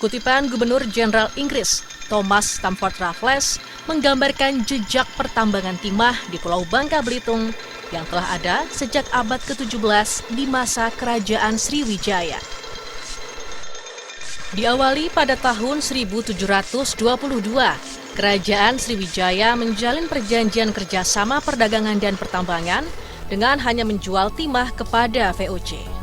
Kutipan Gubernur Jenderal Inggris Thomas Stamford Raffles menggambarkan jejak pertambangan timah di Pulau Bangka Belitung yang telah ada sejak abad ke-17 di masa Kerajaan Sriwijaya. Diawali pada tahun 1722, Kerajaan Sriwijaya menjalin perjanjian kerjasama perdagangan dan pertambangan dengan hanya menjual timah kepada VOC.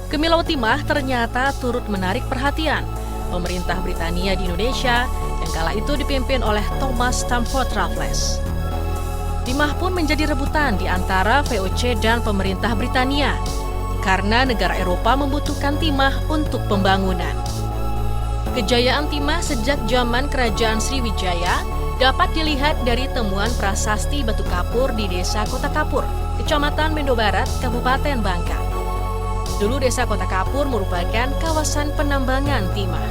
Kemilau timah ternyata turut menarik perhatian pemerintah Britania di Indonesia yang kala itu dipimpin oleh Thomas Stamford Raffles. Timah pun menjadi rebutan di antara VOC dan pemerintah Britania karena negara Eropa membutuhkan timah untuk pembangunan. Kejayaan timah sejak zaman Kerajaan Sriwijaya dapat dilihat dari temuan prasasti batu kapur di Desa Kota Kapur, Kecamatan Mendo Barat, Kabupaten Bangka. Dulu Desa Kota Kapur merupakan kawasan penambangan timah.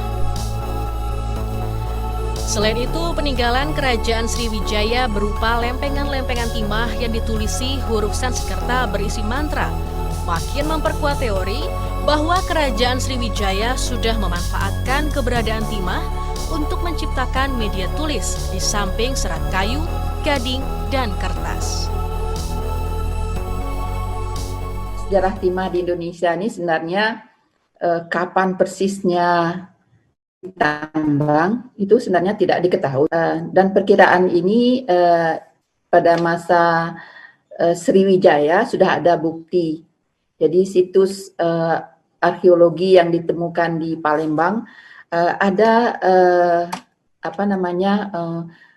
Selain itu, peninggalan Kerajaan Sriwijaya berupa lempengan-lempengan timah yang ditulisi huruf Sanskerta berisi mantra, makin memperkuat teori bahwa Kerajaan Sriwijaya sudah memanfaatkan keberadaan timah untuk menciptakan media tulis di samping serat kayu, gading, dan kertas. Sejarah timah di Indonesia ini sebenarnya kapan persisnya ditambang itu sebenarnya tidak diketahui, dan perkiraan ini pada masa Sriwijaya sudah ada bukti. Jadi situs arkeologi yang ditemukan di Palembang ada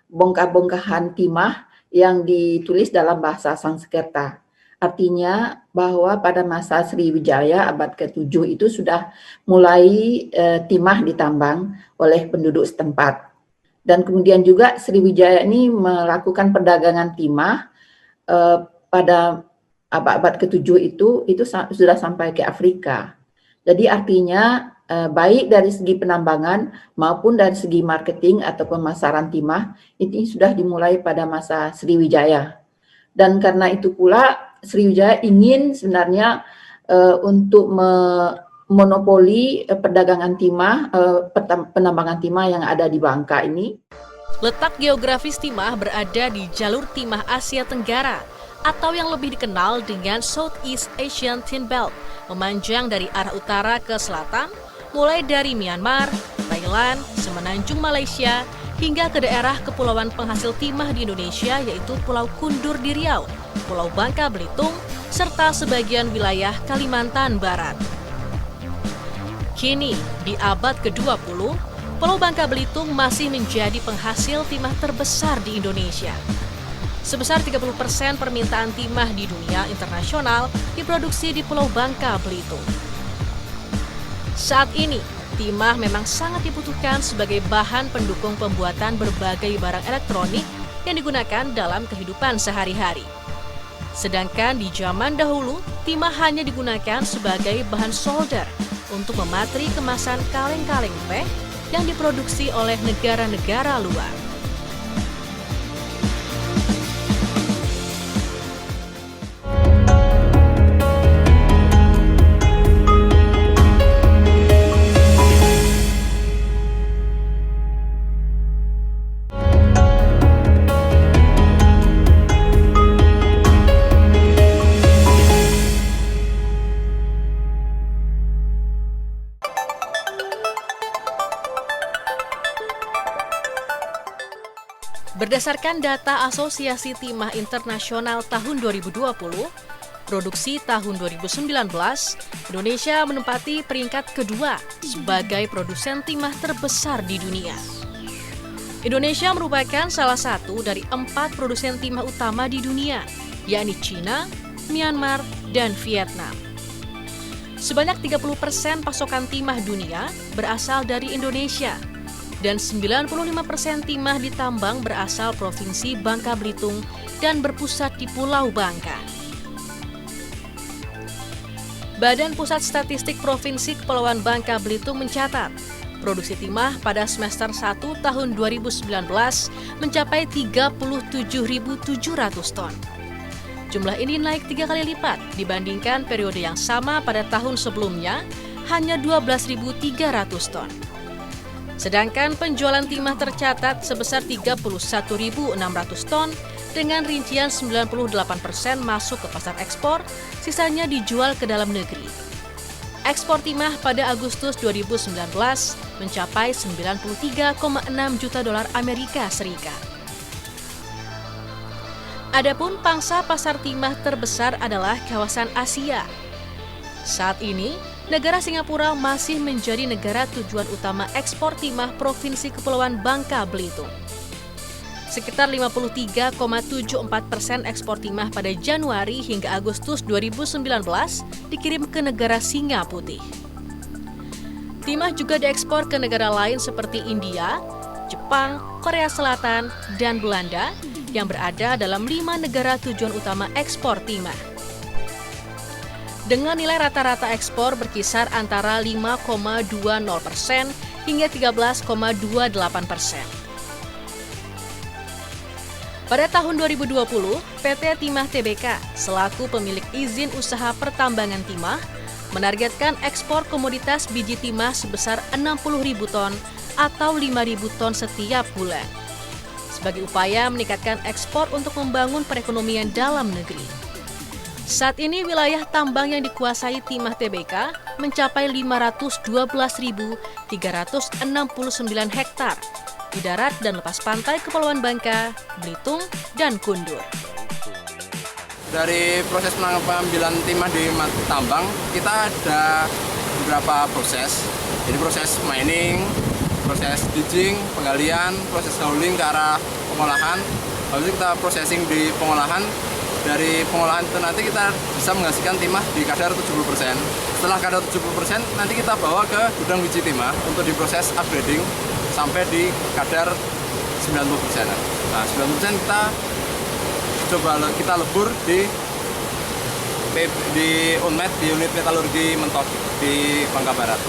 bongkah-bongkahan timah yang ditulis dalam bahasa Sanskerta. Artinya bahwa pada masa Sriwijaya abad ke-7 itu sudah mulai timah ditambang oleh penduduk setempat. Dan kemudian juga Sriwijaya ini melakukan perdagangan timah pada abad ke-7 itu sudah sampai ke Afrika. Jadi artinya baik dari segi penambangan maupun dari segi marketing atau pemasaran timah ini sudah dimulai pada masa Sriwijaya. Dan karena itu pula Sriwijaya ingin sebenarnya untuk monopoli perdagangan timah, penambangan timah yang ada di Bangka ini. Letak geografis timah berada di jalur timah Asia Tenggara atau yang lebih dikenal dengan Southeast Asian Tin Belt, memanjang dari arah utara ke selatan, mulai dari Myanmar, Thailand, semenanjung Malaysia, hingga ke daerah kepulauan penghasil timah di Indonesia yaitu Pulau Kundur di Riau, Pulau Bangka Belitung, serta sebagian wilayah Kalimantan Barat. Kini, di abad ke-20, Pulau Bangka Belitung masih menjadi penghasil timah terbesar di Indonesia. Sebesar 30% permintaan timah di dunia internasional diproduksi di Pulau Bangka Belitung. Saat ini, timah memang sangat dibutuhkan sebagai bahan pendukung pembuatan berbagai barang elektronik yang digunakan dalam kehidupan sehari-hari. Sedangkan di zaman dahulu, timah hanya digunakan sebagai bahan solder untuk mematri kemasan kaleng-kaleng teh yang diproduksi oleh negara-negara luar. Berdasarkan data Asosiasi Timah Internasional tahun 2020, produksi tahun 2019, Indonesia menempati peringkat kedua sebagai produsen timah terbesar di dunia. Indonesia merupakan salah satu dari 4 produsen timah utama di dunia, yakni China, Myanmar, dan Vietnam. Sebanyak 30% pasokan timah dunia berasal dari Indonesia, dan 95% timah ditambang berasal Provinsi Bangka Belitung dan berpusat di Pulau Bangka. Badan Pusat Statistik Provinsi Kepulauan Bangka Belitung mencatat, produksi timah pada semester 1 tahun 2019 mencapai 37.700 ton. Jumlah ini naik 3 kali lipat dibandingkan periode yang sama pada tahun sebelumnya, hanya 12.300 ton. Sedangkan penjualan timah tercatat sebesar 31.600 ton dengan rincian 98% masuk ke pasar ekspor, sisanya dijual ke dalam negeri. Ekspor timah pada Agustus 2019 mencapai 93,6 juta dolar Amerika Serikat. Adapun pangsa pasar timah terbesar adalah kawasan Asia. Saat ini, negara Singapura masih menjadi negara tujuan utama ekspor timah Provinsi Kepulauan Bangka Belitung. Sekitar 53,74% ekspor timah pada Januari hingga Agustus 2019 dikirim ke negara Singa Putih. Timah juga diekspor ke negara lain seperti India, Jepang, Korea Selatan, dan Belanda yang berada dalam 5 negara tujuan utama ekspor timah. Dengan nilai rata-rata ekspor berkisar antara 5,20% hingga 13,28%. Pada tahun 2020, PT Timah Tbk selaku pemilik izin usaha pertambangan timah menargetkan ekspor komoditas biji timah sebesar 60.000 ton atau 5.000 ton setiap bulan. Sebagai upaya meningkatkan ekspor untuk membangun perekonomian dalam negeri. Saat ini wilayah tambang yang dikuasai Timah Tbk mencapai 512.369 hektar di darat dan lepas pantai Kepulauan Bangka, Belitung, dan Kundur. Dari proses pengambilan timah di tambang, kita ada beberapa proses. Jadi proses mining, proses digging, penggalian, proses hauling ke arah pengolahan. Lalu kita processing di pengolahan. Dari pengolahan itu nanti kita bisa menghasilkan timah di kadar 70%. Setelah kadar 70%, nanti kita bawa ke gudang biji timah untuk diproses upgrading sampai di kadar 90%. Nah, 90% kita lebur di UNMET, di unit metalurgi Mentok di Bangka Barat.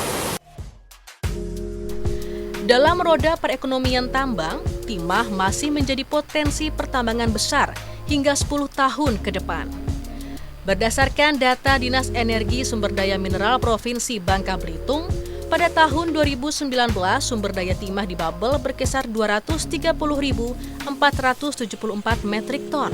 Dalam roda perekonomian tambang, timah masih menjadi potensi pertambangan besar hingga 10 tahun ke depan. Berdasarkan data Dinas Energi Sumber Daya Mineral Provinsi Bangka Belitung, pada tahun 2019 sumber daya timah di Babel berkisar 230.474 metrik ton.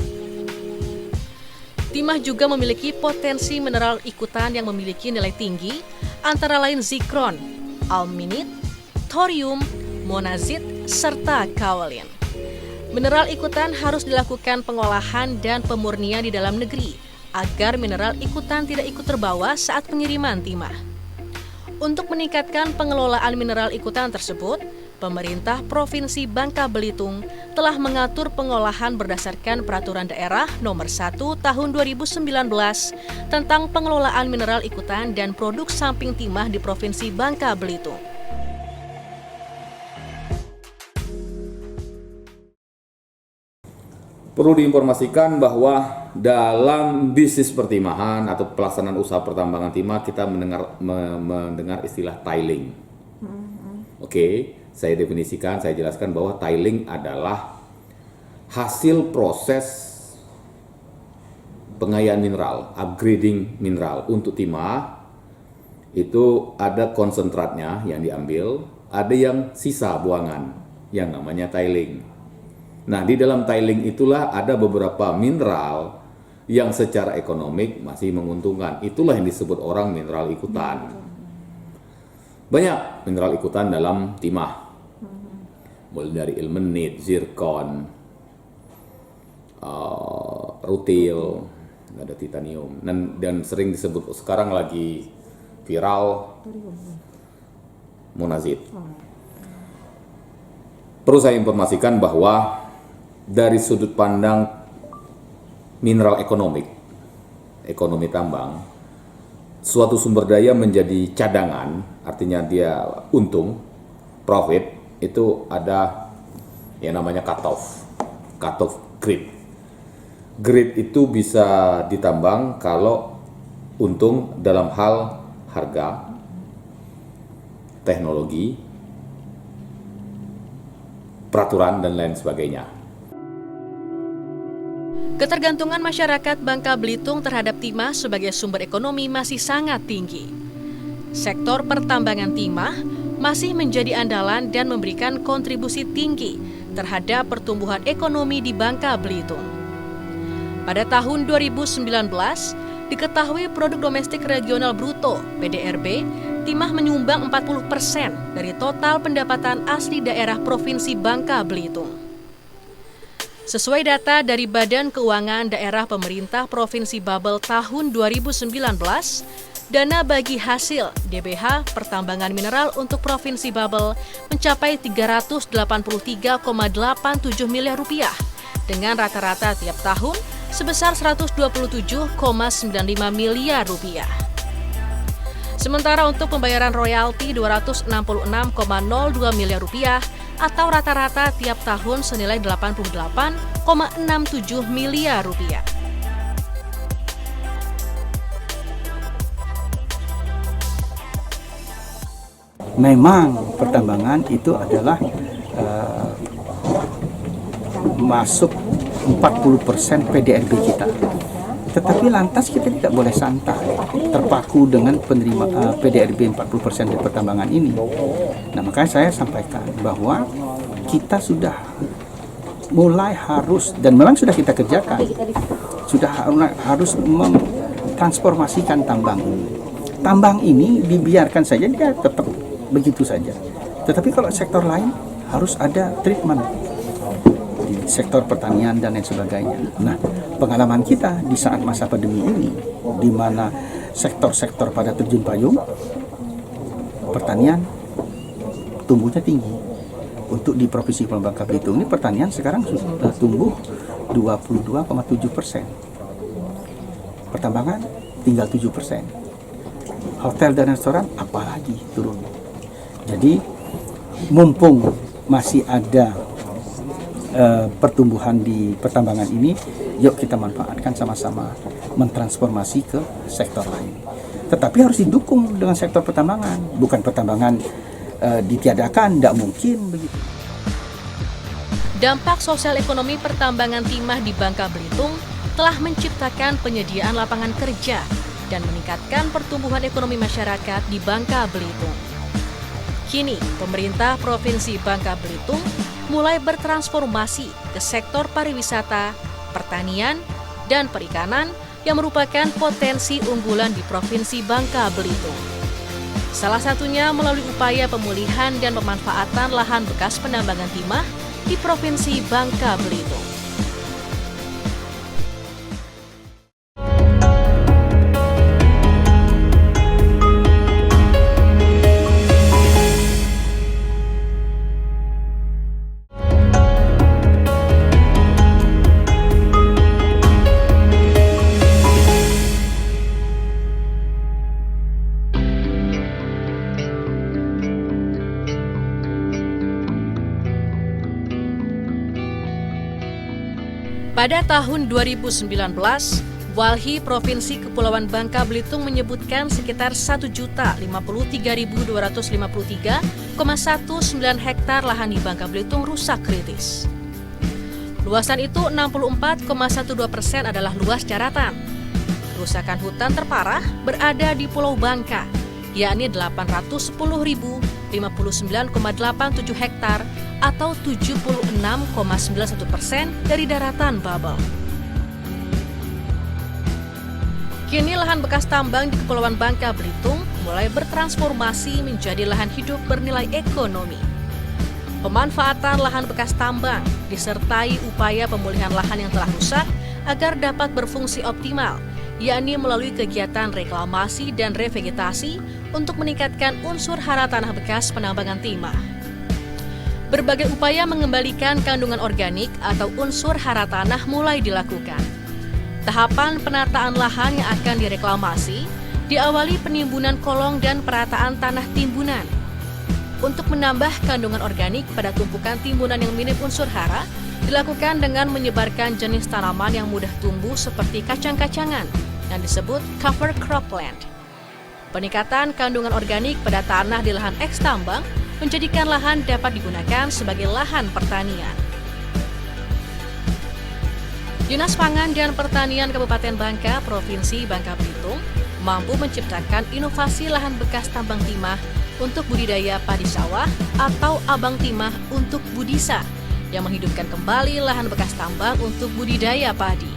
Timah juga memiliki potensi mineral ikutan yang memiliki nilai tinggi, antara lain zikron, alminit, thorium, monazit, serta kaolin. Mineral ikutan harus dilakukan pengolahan dan pemurnian di dalam negeri agar mineral ikutan tidak ikut terbawa saat pengiriman timah. Untuk meningkatkan pengelolaan mineral ikutan tersebut, pemerintah Provinsi Bangka Belitung telah mengatur pengolahan berdasarkan Peraturan Daerah Nomor 1 Tahun 2019 tentang pengelolaan mineral ikutan dan produk samping timah di Provinsi Bangka Belitung. Perlu diinformasikan bahwa dalam bisnis pertimahan atau pelaksanaan usaha pertambangan timah kita mendengar istilah tiling. Oke, saya definisikan, saya jelaskan bahwa tiling adalah hasil proses pengayaan mineral, upgrading mineral untuk timah. Itu ada konsentratnya yang diambil, ada yang sisa buangan yang namanya tiling. Nah, di dalam tiling itulah ada beberapa mineral yang secara ekonomik masih menguntungkan. Itulah yang disebut orang mineral ikutan. Banyak mineral ikutan dalam timah. Mulai dari ilmenit, zirkon, rutil, ada titanium, dan sering disebut sekarang lagi viral monazit. Perlu saya informasikan bahwa dari sudut pandang mineral ekonomi tambang, suatu sumber daya menjadi cadangan, artinya dia untung, profit, itu ada yang namanya cut-off grade. Grade itu bisa ditambang kalau untung dalam hal harga, teknologi, peraturan, dan lain sebagainya. Ketergantungan masyarakat Bangka Belitung terhadap timah sebagai sumber ekonomi masih sangat tinggi. sektor pertambangan timah masih menjadi andalan dan memberikan kontribusi tinggi terhadap pertumbuhan ekonomi di Bangka Belitung. Pada tahun 2019, diketahui produk domestik regional bruto (PDRB) timah menyumbang 40% dari total pendapatan asli daerah Provinsi Bangka Belitung. Sesuai data dari Badan Keuangan Daerah Pemerintah Provinsi Babel tahun 2019, dana bagi hasil DBH pertambangan mineral untuk Provinsi Babel mencapai 383,87 miliar rupiah dengan rata-rata tiap tahun sebesar 127,95 miliar rupiah. Sementara untuk pembayaran royalti 266,02 miliar rupiah atau rata-rata tiap tahun senilai 88,67 miliar rupiah. Memang pertambangan itu adalah masuk 40% PDRB kita. Tetapi lantas kita tidak boleh santai, terpaku dengan penerima PDRB 40% dari pertambangan ini. Nah, makanya saya sampaikan bahwa kita sudah mulai harus, dan memang sudah kita kerjakan, sudah harus mentransformasikan tambang ini. Tambang ini dibiarkan saja, dia tetap begitu saja. Tetapi kalau sektor lain harus ada treatment di sektor pertanian dan lain sebagainya. Nah, pengalaman kita di saat masa pandemi ini, di mana sektor-sektor pada terjun payung, pertanian tumbuhnya tinggi. Untuk di Provinsi Bangka Belitung ini pertanian sekarang sudah tumbuh 22,7%. Pertambangan tinggal 7%. Hotel dan restoran apalagi turun. Jadi mumpung masih ada pertumbuhan di pertambangan ini, yuk kita manfaatkan sama-sama mentransformasi ke sektor lain. Tetapi harus didukung dengan sektor pertambangan, bukan pertambangan ditiadakan, tidak mungkin begitu. Dampak sosial ekonomi pertambangan timah di Bangka Belitung telah menciptakan penyediaan lapangan kerja dan meningkatkan pertumbuhan ekonomi masyarakat di Bangka Belitung. Kini, pemerintah Provinsi Bangka Belitung mulai bertransformasi ke sektor pariwisata, pertanian, dan perikanan yang merupakan potensi unggulan di Provinsi Bangka Belitung. Salah satunya melalui upaya pemulihan dan pemanfaatan lahan bekas penambangan timah di Provinsi Bangka Belitung. Pada tahun 2019, Walhi Provinsi Kepulauan Bangka Belitung menyebutkan sekitar 1.053.353,19 hektar lahan di Bangka Belitung rusak kritis. Luasan itu 64,12% adalah luas daratan. Kerusakan hutan terparah berada di Pulau Bangka, yakni 810.059,87 hektar atau 76,91% dari daratan Babel. Kini lahan bekas tambang di Kepulauan Bangka Belitung mulai bertransformasi menjadi lahan hidup bernilai ekonomi. Pemanfaatan lahan bekas tambang disertai upaya pemulihan lahan yang telah rusak agar dapat berfungsi optimal, yakni melalui kegiatan reklamasi dan revegetasi untuk meningkatkan unsur hara tanah bekas penambangan timah. Berbagai upaya mengembalikan kandungan organik atau unsur hara tanah mulai dilakukan. Tahapan penataan lahan yang akan direklamasi diawali penimbunan kolong dan perataan tanah timbunan. Untuk menambah kandungan organik pada tumpukan timbunan yang minim unsur hara, dilakukan dengan menyebarkan jenis tanaman yang mudah tumbuh seperti kacang-kacangan yang disebut cover cropland. Peningkatan kandungan organik pada tanah di lahan eks tambang menjadikan lahan dapat digunakan sebagai lahan pertanian. Dinas Pangan dan Pertanian Kabupaten Bangka, Provinsi Bangka Belitung, mampu menciptakan inovasi lahan bekas tambang timah untuk budidaya padi sawah atau abang timah untuk budisa yang menghidupkan kembali lahan bekas tambang untuk budidaya padi.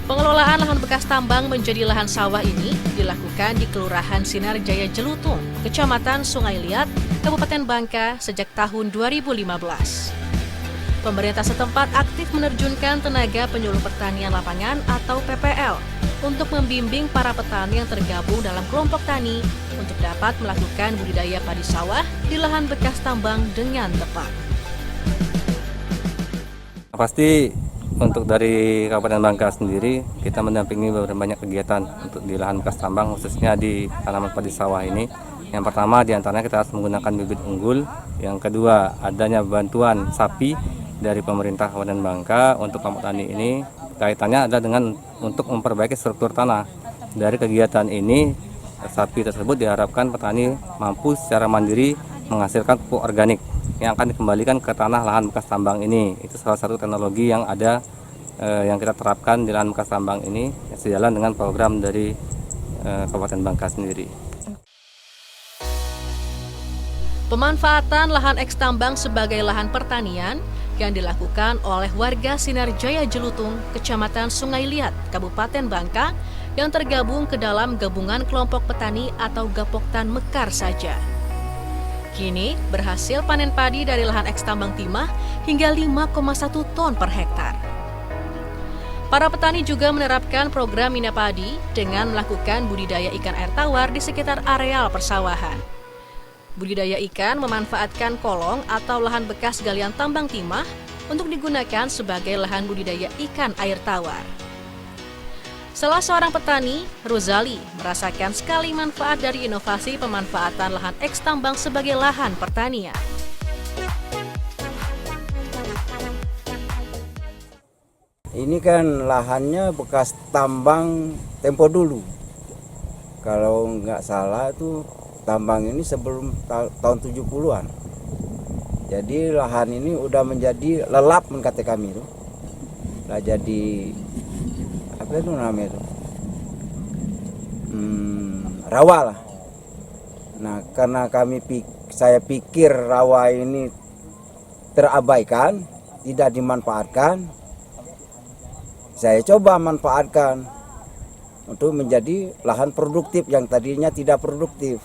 Pengelolaan lahan bekas tambang menjadi lahan sawah ini dilakukan di Kelurahan Sinar Jaya Jelutung, Kecamatan Sungai Liat, Kabupaten Bangka sejak tahun 2015. Pemerintah setempat aktif menerjunkan tenaga penyuluh pertanian lapangan atau PPL untuk membimbing para petani yang tergabung dalam kelompok tani untuk dapat melakukan budidaya padi sawah di lahan bekas tambang dengan tepat. Pasti untuk dari Kabupaten Bangka sendiri, kita mendampingi banyak kegiatan untuk di lahan bekas tambang, khususnya di tanaman padi sawah ini. Yang pertama diantaranya kita harus menggunakan bibit unggul. Yang kedua adanya bantuan sapi dari pemerintah Kabupaten Bangka untuk kelompok tani ini. Kaitannya adalah dengan untuk memperbaiki struktur tanah. Dari kegiatan ini, sapi tersebut diharapkan petani mampu secara mandiri menghasilkan pupuk organik yang akan dikembalikan ke tanah lahan bekas tambang ini. Itu salah satu teknologi yang ada yang kita terapkan di lahan bekas tambang ini, sejalan dengan program dari Kabupaten Bangka sendiri. Pemanfaatan lahan eks tambang sebagai lahan pertanian yang dilakukan oleh warga Sinar Jaya Jelutung, Kecamatan Sungai Liat, Kabupaten Bangka yang tergabung ke dalam Gabungan Kelompok Petani atau Gapoktan Mekar saja. Kini berhasil panen padi dari lahan eks tambang timah hingga 5,1 ton per hektar. Para petani juga menerapkan program Mina Padi dengan melakukan budidaya ikan air tawar di sekitar areal persawahan. Budidaya ikan memanfaatkan kolong atau lahan bekas galian tambang timah untuk digunakan sebagai lahan budidaya ikan air tawar. Salah seorang petani, Rozali, merasakan sekali manfaat dari inovasi pemanfaatan lahan eks tambang sebagai lahan pertanian. Ini kan lahannya bekas tambang tempo dulu. Kalau nggak salah itu tambang ini sebelum tahun 70-an. Jadi lahan ini udah menjadi lelap kata kami itu. Lah jadi apa itu namanya itu? Rawa lah. Nah, karena saya pikir rawa ini terabaikan, tidak dimanfaatkan, saya coba manfaatkan untuk menjadi lahan produktif yang tadinya tidak produktif.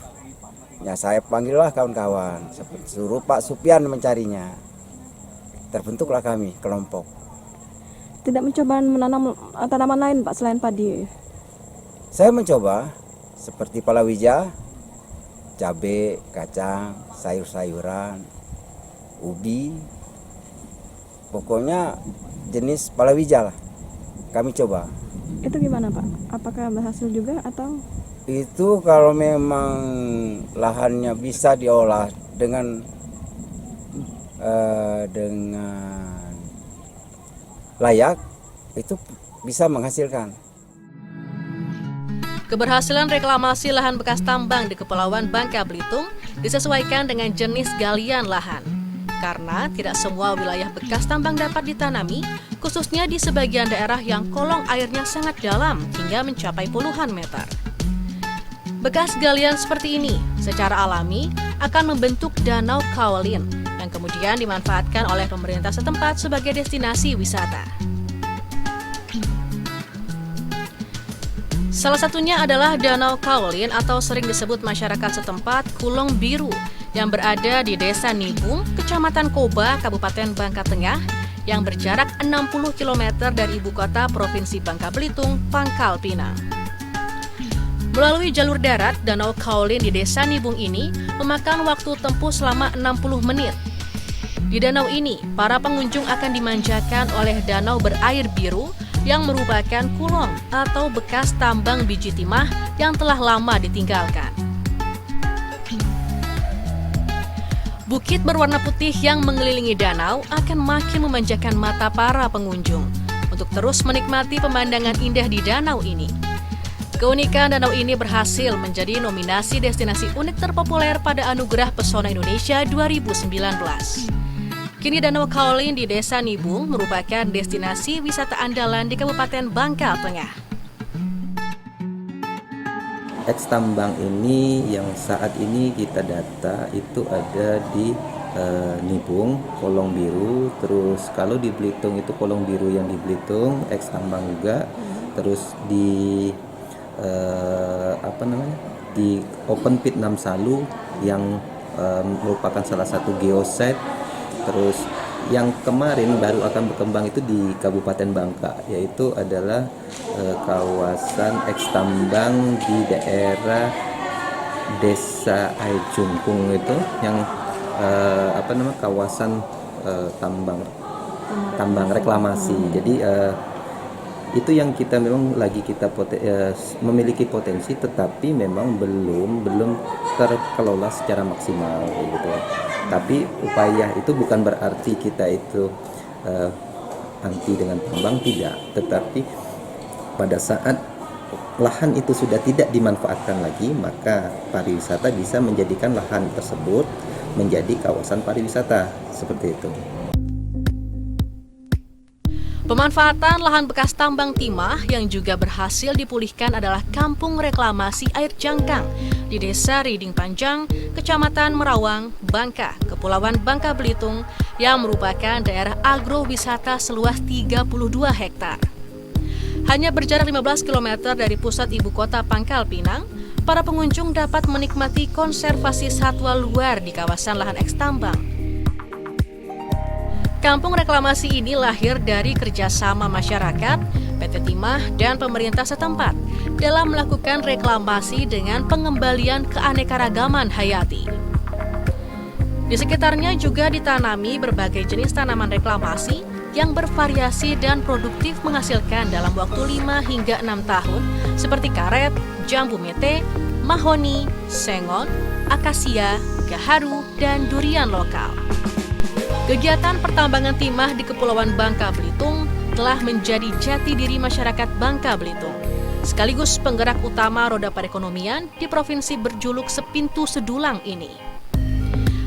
Ya saya panggillah kawan-kawan, suruh Pak Supian mencarinya. Terbentuklah kami kelompok. Tidak mencoba menanam tanaman lain Pak selain padi? Saya mencoba seperti palawija, cabai, kacang, sayur-sayuran, ubi. Pokoknya jenis palawija lah kami coba. Itu gimana Pak? Apakah berhasil juga atau? Itu kalau memang lahannya bisa diolah dengan layak, itu bisa menghasilkan. Keberhasilan reklamasi lahan bekas tambang di Kepulauan Bangka Belitung disesuaikan dengan jenis galian lahan. Karena tidak semua wilayah bekas tambang dapat ditanami, khususnya di sebagian daerah yang kolong airnya sangat dalam hingga mencapai puluhan meter. Bekas galian seperti ini secara alami akan membentuk danau kaolin yang kemudian dimanfaatkan oleh pemerintah setempat sebagai destinasi wisata. Salah satunya adalah Danau Kaolin atau sering disebut masyarakat setempat Kulong Biru yang berada di Desa Nibung, Kecamatan Koba, Kabupaten Bangka Tengah yang berjarak 60 km dari ibu kota Provinsi Bangka Belitung, Pangkal Pinang. Melalui jalur darat, Danau Kaolin di Desa Nibung ini memakan waktu tempuh selama 60 menit. Di danau ini, para pengunjung akan dimanjakan oleh danau berair biru yang merupakan kulong atau bekas tambang biji timah yang telah lama ditinggalkan. Bukit berwarna putih yang mengelilingi danau akan makin memanjakan mata para pengunjung untuk terus menikmati pemandangan indah di danau ini. Keunikan danau ini berhasil menjadi nominasi destinasi unik terpopuler pada Anugerah Pesona Indonesia 2019. Kini Danau Kaolin di Desa Nibung merupakan destinasi wisata andalan di Kabupaten Bangka Tengah. eks tambang ini yang saat ini kita data itu ada di Nibung, Kolong Biru. Terus kalau di Belitung itu Kolong Biru yang di Belitung, eks tambang juga. Terus di di Open Pit 6 Salu yang merupakan salah satu geoset. Terus yang kemarin baru akan berkembang itu di Kabupaten Bangka, yaitu adalah kawasan eks tambang di daerah Desa Aijungkung itu yang kawasan tambang reklamasi. Jadi itu yang kita memang lagi kita memiliki potensi, tetapi memang belum terkelola secara maksimal gitu. Tapi upaya itu bukan berarti kita itu anti dengan tambang, tidak. Tetapi pada saat lahan itu sudah tidak dimanfaatkan lagi, maka pariwisata bisa menjadikan lahan tersebut menjadi kawasan pariwisata, seperti itu. Pemanfaatan lahan bekas tambang timah yang juga berhasil dipulihkan adalah Kampung Reklamasi Air Jangkang di Desa Riding Panjang, Kecamatan Merawang, Bangka, Kepulauan Bangka Belitung yang merupakan daerah agrowisata seluas 32 hektar. Hanya berjarak 15 km dari pusat ibu kota Pangkal Pinang, para pengunjung dapat menikmati konservasi satwa luar di kawasan lahan eks tambang. Kampung reklamasi ini lahir dari kerjasama masyarakat, PT Timah, dan pemerintah setempat dalam melakukan reklamasi dengan pengembalian keanekaragaman hayati. Di sekitarnya juga ditanami berbagai jenis tanaman reklamasi yang bervariasi dan produktif menghasilkan dalam waktu 5 hingga 6 tahun seperti karet, jambu mete, mahoni, sengon, akasia, gaharu, dan durian lokal. Kegiatan pertambangan timah di Kepulauan Bangka Belitung telah menjadi jati diri masyarakat Bangka Belitung, sekaligus penggerak utama roda perekonomian di provinsi berjuluk Sepintu Sedulang ini.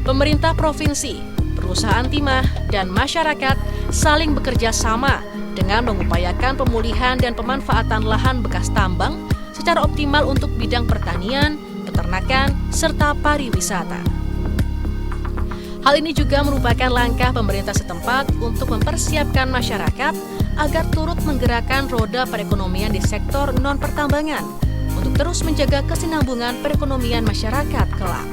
Pemerintah provinsi, perusahaan timah, dan masyarakat saling bekerja sama dengan mengupayakan pemulihan dan pemanfaatan lahan bekas tambang secara optimal untuk bidang pertanian, peternakan, serta pariwisata. Hal ini juga merupakan langkah pemerintah setempat untuk mempersiapkan masyarakat agar turut menggerakkan roda perekonomian di sektor non-pertambangan untuk terus menjaga kesinambungan perekonomian masyarakat kelak.